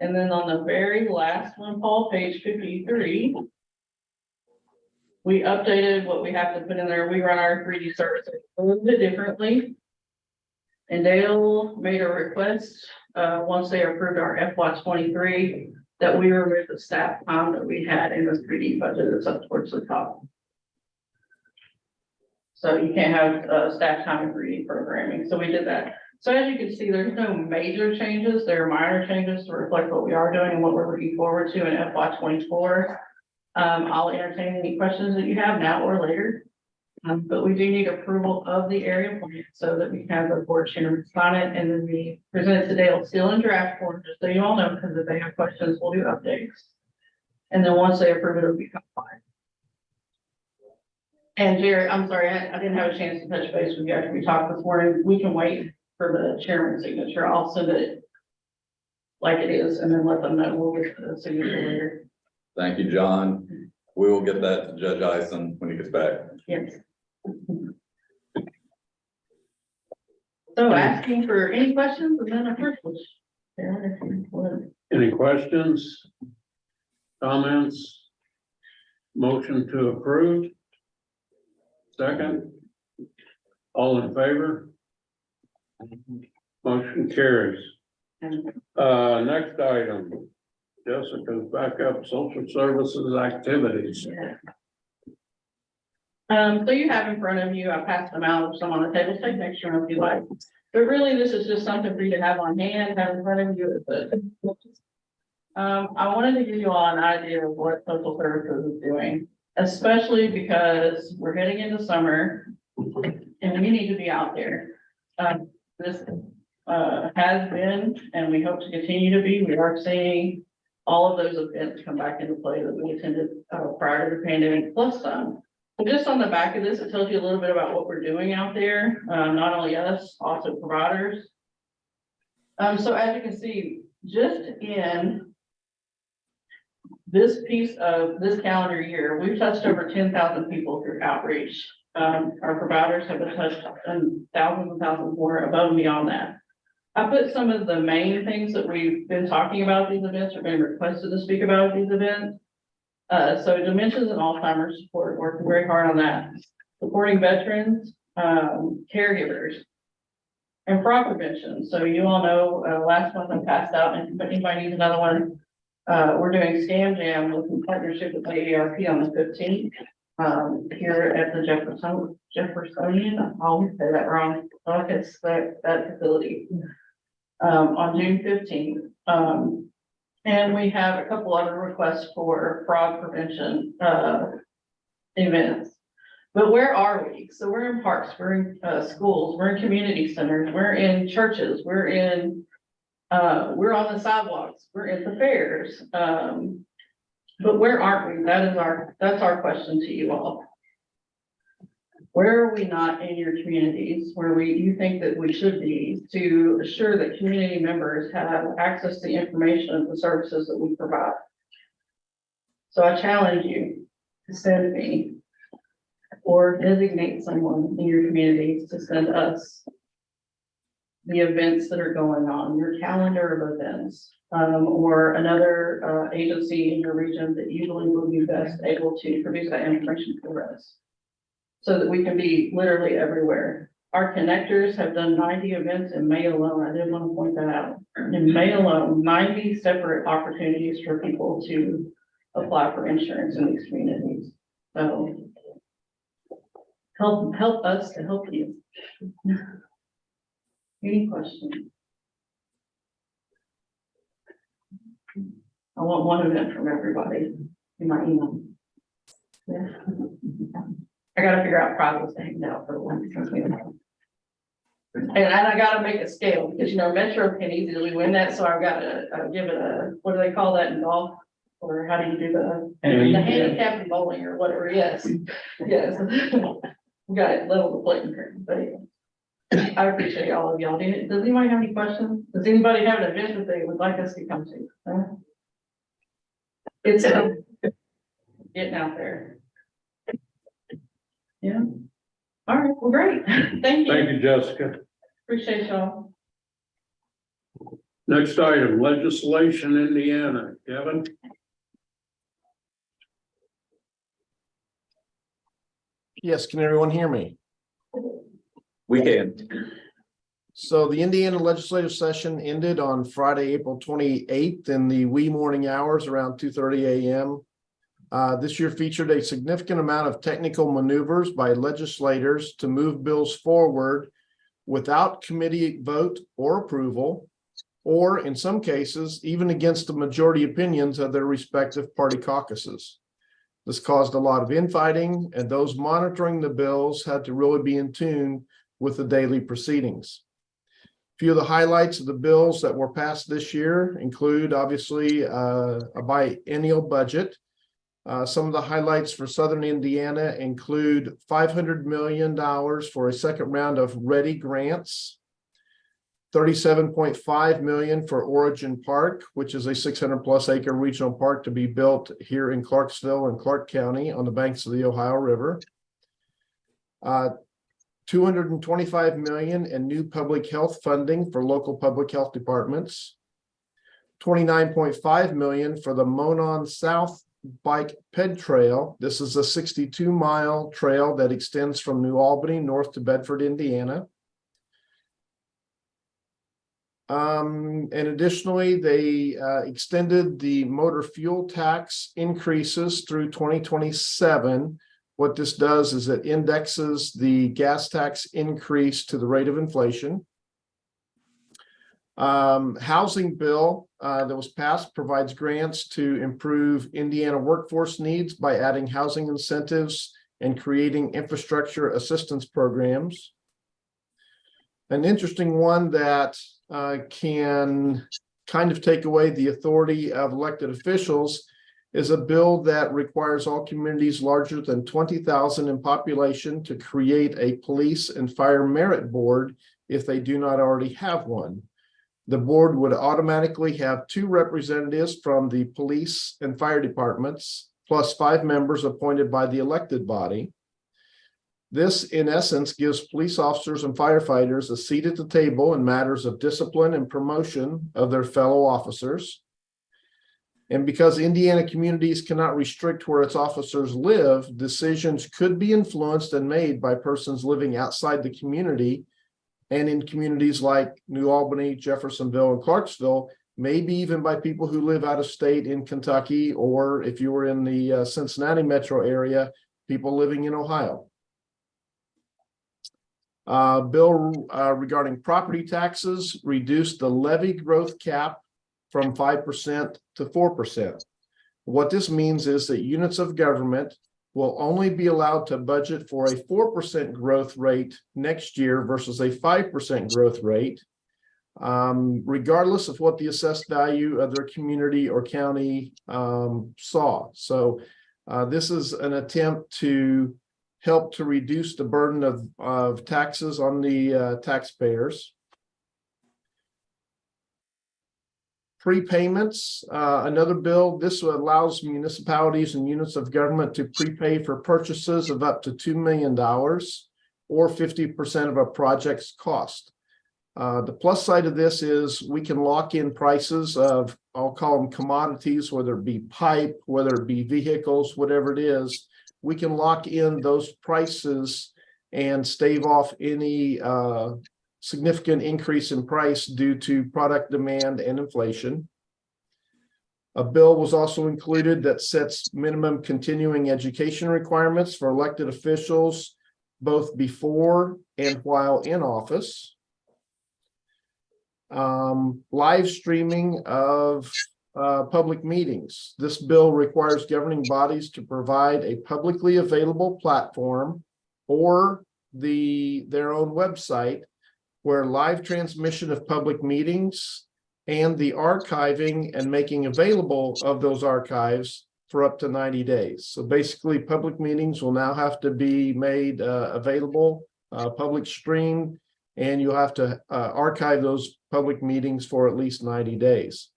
And then on the very last one, Paul, page 53, we updated what we have to put in there. We run our 3D services a little bit differently. And Dale made a request, once they approved our FY23, that we remove the staff time that we had in the 3D budget that's up towards the top. So you can't have staff time in 3D programming. So we did that. So as you can see, there's no major changes. There are minor changes to reflect what we are doing and what we're looking forward to in FY24. I'll entertain any questions that you have now or later. But we do need approval of the area plan so that we can have the board chairman sign it, and then we present it to Dale still in draft form, just so you all know, because if they have questions, we'll do updates. And then once they approve it, it'll become fine. And Jerry, I'm sorry, I didn't have a chance to touch base with you after we talked this morning. We can wait for the chairman's signature. I'll send it like it is and then let them know. We'll get the signature later. Thank you, John. We will get that to Judge Ison when he gets back. Yes. So asking for any questions and then a first one. Sharon, if you would. Any questions? Comments? Motion to approve? Second? All in favor? Motion carries. Next item. Jessica's backup social services activities. So you have in front of you, I passed them out, some on the table, take an extra one if you like. But really, this is just something for you to have on hand, have in front of you. I wanted to give you all an idea of what social services is doing, especially because we're heading into summer and we need to be out there. This has been, and we hope to continue to be, we are seeing all of those events come back into play that we attended prior to the pandemic, plus some. So just on the back of this, it tells you a little bit about what we're doing out there, not only us, also providers. So as you can see, just in this piece of this calendar year, we've touched over 10,000 people through outreach. Our providers have been touched and thousands more above and beyond that. I put some of the main things that we've been talking about at these events or been requested to speak about at these events. So dementias and Alzheimer's support, working very hard on that. Supporting veterans, caregivers, and fraud prevention. So you all know, last month I passed out, and if anybody needs another one, we're doing Scam Jam in partnership with AARP on the 15th. Here at the Jeffersonian, I always say that wrong. It's that facility. On June 15th. And we have a couple other requests for fraud prevention events. But where are we? So we're in parks, we're in schools, we're in community centers, we're in churches, we're on the sidewalks, we're at the fairs. But where aren't we? That's our question to you all. Where are we not in your communities where you think that we should be to assure that community members have access to the information and the services that we provide? So I challenge you to send me or designate someone in your communities to send us the events that are going on, your calendar of events, or another agency in your region that you believe will be best able to produce that information for us, so that we can be literally everywhere. Our connectors have done 90 events in May alone. I did want to point that out. In May alone, 90 separate opportunities for people to apply for insurance in these communities. So help us to help you. Any questions? I want one event from everybody in my email. Yeah. I gotta figure out process to hang out for the one. And I gotta make it scale, because Metro can easily win that, so I've gotta give it a, what do they call that in golf? Or how do you do the handicap bowling or whatever, yes, yes. Got it, level the playing field, but anyway. I appreciate all of y'all. Does anybody have any questions? Does anybody have an event that they would like us to come to? Huh? It's getting out there. Yeah. All right, well, great. Thank Thank you. you, Jessica. Appreciate y'all. Next item, legislation, Indiana. Kevin? Yes, can everyone hear me? We can. So the Indiana legislative session ended on Friday, April 28th in the wee morning hours around 2:30 a.m. This year featured a significant amount of technical maneuvers by legislators to move bills forward without committee vote or approval, or in some cases, even against the majority opinions of their respective party caucuses. This caused a lot of infighting, and those monitoring the bills had to really be in tune with the daily proceedings. A few of the highlights of the bills that were passed this year include, obviously, a biennial budget. Some of the highlights for Southern Indiana include $500 million for a second round of READY grants, $37.5 million for Origin Park, which is a 600+ acre regional park to be built here in Clarksville and Clark County on the banks of the Ohio River. $225 million in new public health funding for local public health departments. $29.5 million for the Monon South Bike Ped Trail. This is a 62-mile trail that extends from New Albany north to Bedford, Indiana. And additionally, they extended the motor fuel tax increases through 2027. What this does is it indexes the gas tax increase to the rate of inflation. Housing bill that was passed provides grants to improve Indiana workforce needs by adding housing incentives and creating infrastructure assistance programs. An interesting one that can kind of take away the authority of elected officials is a bill that requires all communities larger than 20,000 in population to create a police and fire merit board if they do not already have one. The board would automatically have 2 representatives from the police and fire departments, plus 5 members appointed by the elected body. This, in essence, gives police officers and firefighters a seat at the table in matters of discipline and promotion of their fellow officers. And because Indiana communities cannot restrict where its officers live, decisions could be influenced and made by persons living outside the community and in communities like New Albany, Jeffersonville, and Clarksville, maybe even by people who live out of state in Kentucky, or if you were in the Cincinnati metro area, people living in Ohio. Bill regarding property taxes reduced the levy growth cap from 5% to 4%. What this means is that units of government will only be allowed to budget for a 4% growth rate next year versus a 5% growth rate, regardless of what the assessed value of their community or county saw. So this is an attempt to help to reduce the burden of taxes on the taxpayers. Prepayments, another bill. This allows municipalities and units of government to prepay for purchases of up to $2 million or 50% of a project's cost. The plus side of this is we can lock in prices of, I'll call them commodities, whether it be pipe, whether it be vehicles, whatever it is. We can lock in those prices and stave off any significant increase in price due to product demand and inflation. A bill was also included that sets minimum continuing education requirements for elected officials, both before and while in office. Live streaming of public meetings. This bill requires governing bodies to provide a publicly available platform or their own website where live transmission of public meetings and the archiving and making available of those archives for up to 90 days. So basically, public meetings will now have to be made available, public streamed, and you'll have to archive those public meetings for at least 90 days.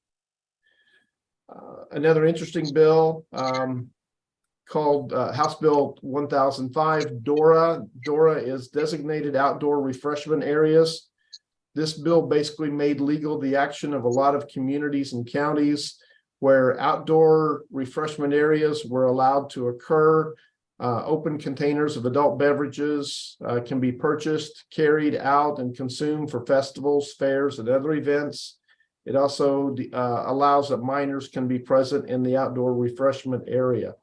Another interesting bill called House Bill 1005 DORA. DORA is designated outdoor refreshment areas. This bill basically made legal the action of a lot of communities and counties where outdoor refreshment areas were allowed to occur. Open containers of adult beverages can be purchased, carried out, and consumed for festivals, fairs, and other events. It also allows that minors can be present in the outdoor refreshment area.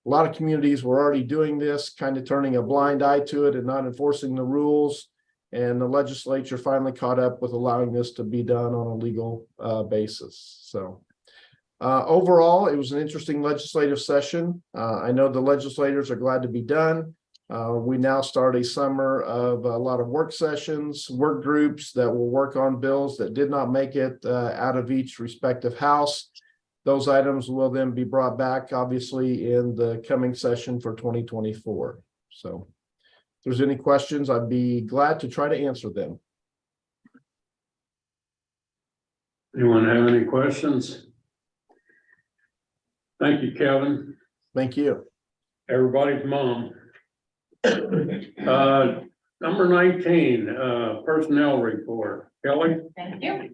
A lot of communities were already doing this, kind of turning a blind eye to it and not enforcing the rules. And the legislature finally caught up with allowing this to be done on a legal basis. So overall, it was an interesting legislative session. I know the legislators are glad to be done. We now start a summer of a lot of work sessions, work groups that will work on bills that did not make it out of each respective house. Those items will then be brought back, obviously, in the coming session for 2024. So if there's any questions, I'd be glad to try to answer them. Anyone have any questions? Thank you, Kevin. Thank you. Everybody's mom. Number 19, personnel report. Kelly? Thank you.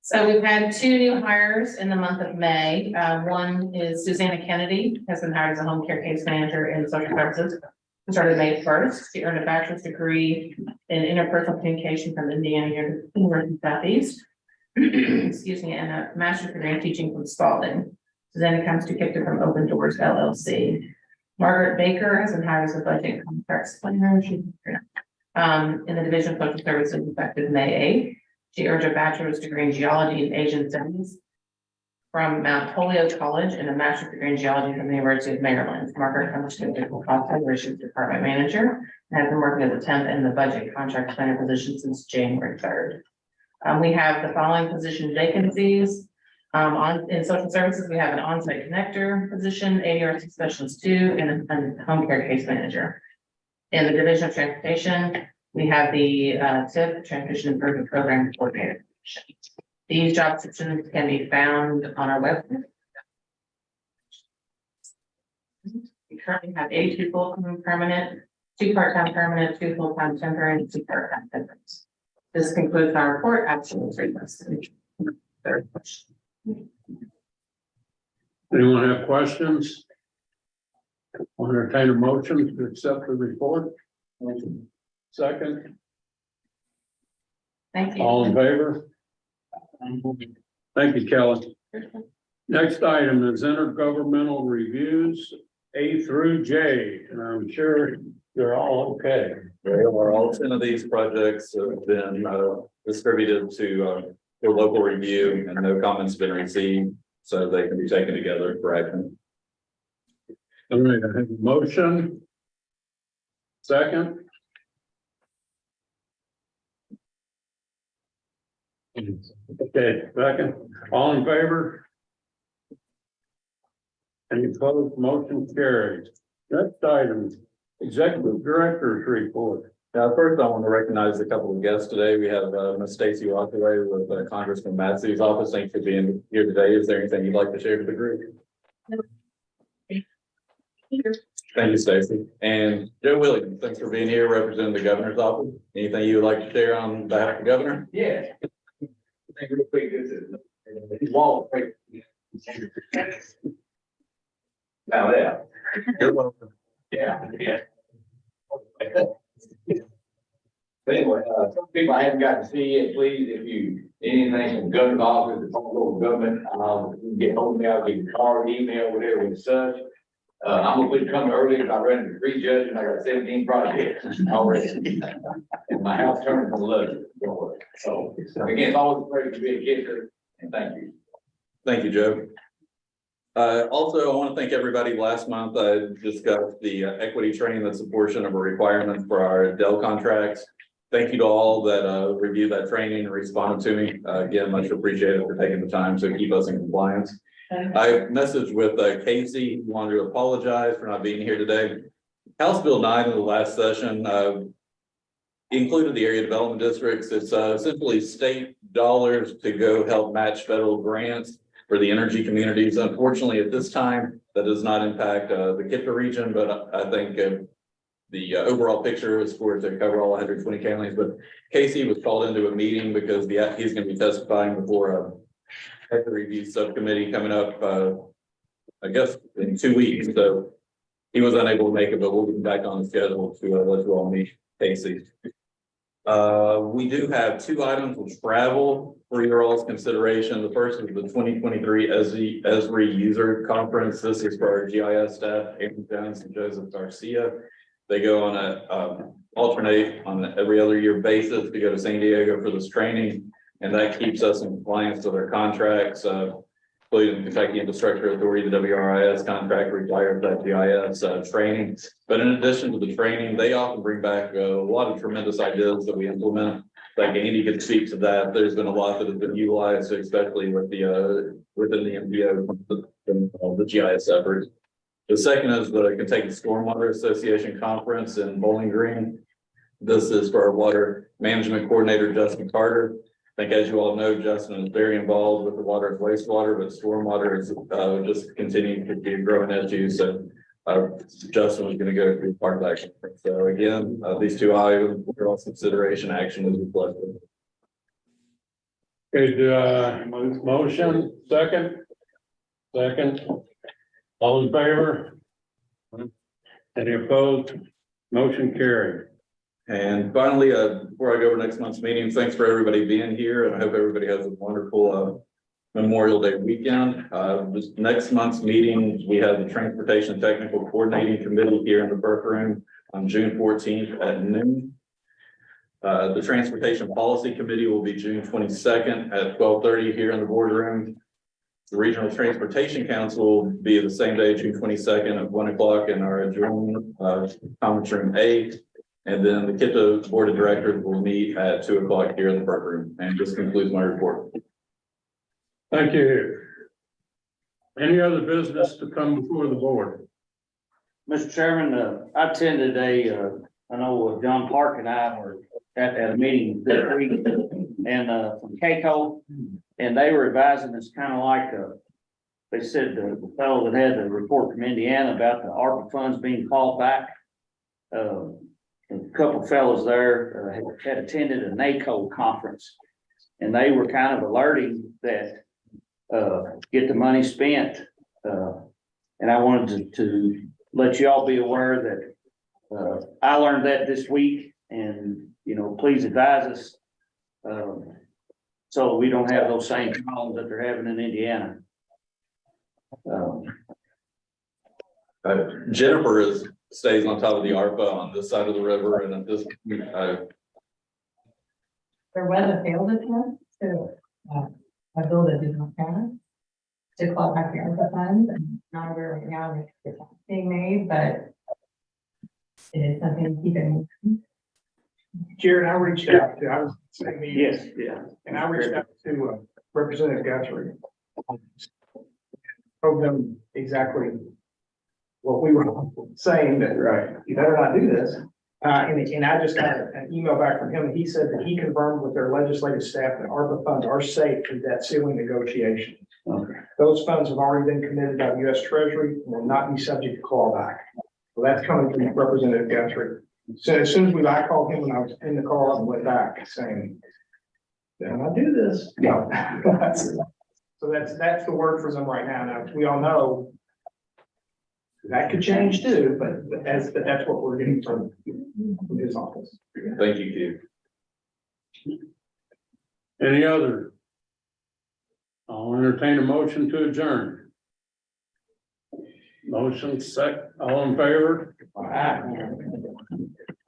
So we've had 2 new hires in the month of May. One is Susanna Kennedy, has been hired as a home care case manager in social services. Started May 1st. She earned a bachelor's degree in interpersonal communication from Indiana University Southeast. Excuse me, and a master's degree in teaching from Spalding. Susanna comes to KIPDA from Open Doors LLC. Margaret Baker has been hired as a budget and contracts planner. She's in the Division of Social Services effective May 8th. She earned a bachelor's degree in geology and Asian studies from Mount Holyoke College and a master's degree in geology from the University of Maryland. Margaret comes to KIPDA where she's department manager and has been working as a temp in the budget contract planner position since January 3rd. We have the following position vacancies. In social services, we have an on-site connector position, ADRC specialist 2, and a home care case manager. In the division of transportation, we have the TIP, Transportation Improvement Program Coordinator position. These job descriptions can be found on our website. We currently have 2 full-time permanent, 2 part-time permanent, 2 full-time temporary, and 2 part-time temporary. This concludes our report. Absolutely. Third question. Anyone have questions? I'll entertain a motion to accept the report. Second, Thank you. all in favor? Thank you, Kelly. Next item is intergovernmental reviews, A through J, and I'm sure they're all okay. Very well, all 10 of these projects have been distributed to for local review, and no comments have been received, so they can be taken together for action. All right, I have a motion. Second. Okay, second, all in favor? Any opposed? Motion carries. Next item, executive director's report. First, I want to recognize a couple of guests today. We have Ms. Stacy Walkaway with Congressman Massey's office. Thanks for being here today. Is there anything you'd like to share with the group? Thank you, Stacy. And Joe Williams, thanks for being here representing the governor's office. Anything you would like to share on behalf of the governor? Yeah. Thank you real quick. This is Walt. Now, yeah. You're welcome. Yeah. But anyway, some people I haven't got to see yet, please, if you, anything from governor's office, it's all local government, you can get hold of me, I'll give you a card, email, whatever and such. I'm gonna quit coming early because I ran into 3 judges and I got 17 projects already. And my house turned from 11. So again, it's always great to be a kidder, and thank you. Thank you, Joe. Also, I want to thank everybody. Last month, I discussed the equity training that's a portion of a requirement for our Dell contracts. thank you to all that reviewed that training and responded to me. Again, much appreciated for taking the time to keep us in compliance. I messaged with Casey, wanted to apologize for not being here today. House Bill 9 in the last session included the area development districts. It's essentially state dollars to go help match federal grants for the energy communities. Unfortunately, at this time, that does not impact the KIPDA region, but I think the overall picture is for it to cover all 120 counties. But Casey was called into a meeting because he's going to be testifying before a review subcommittee coming up, I guess, in 2 weeks. So he was unable to make it, but we'll be back on the schedule to let you all meet Casey. We do have 2 items of travel for your all's consideration. The first is the 2023 ESRI User Conference. This is for our GIS staff, Aaron Jones and Joseph Garcia. They go on a alternate on an every other year basis to go to San Diego for this training. And that keeps us in compliance with our contracts, including Kentucky Infrastructure Authority, the WRIS contract requires that GIS training. But in addition to the training, they often bring back a lot of tremendous ideas that we implement. Like Andy could speak to that. There's been a lot that has been utilized, especially with the within the MPO, the GIS efforts. The second is the Kentucky Stormwater Association Conference in Bowling Green. This is for our water management coordinator, Justin Carter. I think, as you all know, Justin is very involved with the water and wastewater, but stormwater is just continuing to be a growing issue. So Justin was going to go through part of that conference. So again, these 2 items for all consideration, action is reflected. Okay, motion, second? Second. All in favor? Any opposed? Motion carried. And finally, before I go over next month's meeting, thanks for everybody being here, and I hope everybody has a wonderful Memorial Day weekend. This next month's meeting, we have the Transportation Technical Coordinating Committee here in the Burke Room on June 14th at noon. The Transportation Policy Committee will be June 22nd at 12:30 here in the boardroom. The Regional Transportation Council will be the same day, June 22nd at 1 o'clock in our adjourned conference room A. And then the KIPDA Board of Directors will meet at 2 o'clock here in the Burke Room. And this concludes my report. Thank you. Any other business to come before the board? Mr. Chairman, I attended I know John Park and I were at a meeting this week and from KCO, and they were advising us kind of like they said the fellow that had the report from Indiana about the ARPA funds being called back. A couple of fellows there had attended a NACO conference, and they were kind of alerting that get the money spent. And I wanted to let you all be aware that I learned that this week, and please advise us so we don't have those same problems that they're having in Indiana. Jennifer stays on top of the ARPA on this side of the river, and at this There was a failed attempt to a bill that did not pass to claw back the ARPA funds, and not aware right now that it's being made, but it is something to keep in mind. Jared, I reached out to, I was saying, Yes, yeah. and I reached out to Representative Guthrie. Told them exactly what we were saying, that right, you better not do this. And I just got an email back from him, and he said that he confirmed with their legislative staff that ARPA funds are safe for debt ceiling negotiations. Okay. Those funds have already been committed by the U.S. Treasury and will not be subject to clawback. So that's coming from Representative Guthrie. So as soon as I called him, and I was in the car and went back saying, "Did I do this?" No. So that's the word for them right now. Now, we all know that could change too, but that's what we're getting from his office. thank you, Keith. Any other? I'll entertain a motion to adjourn. Motion second, all in favor?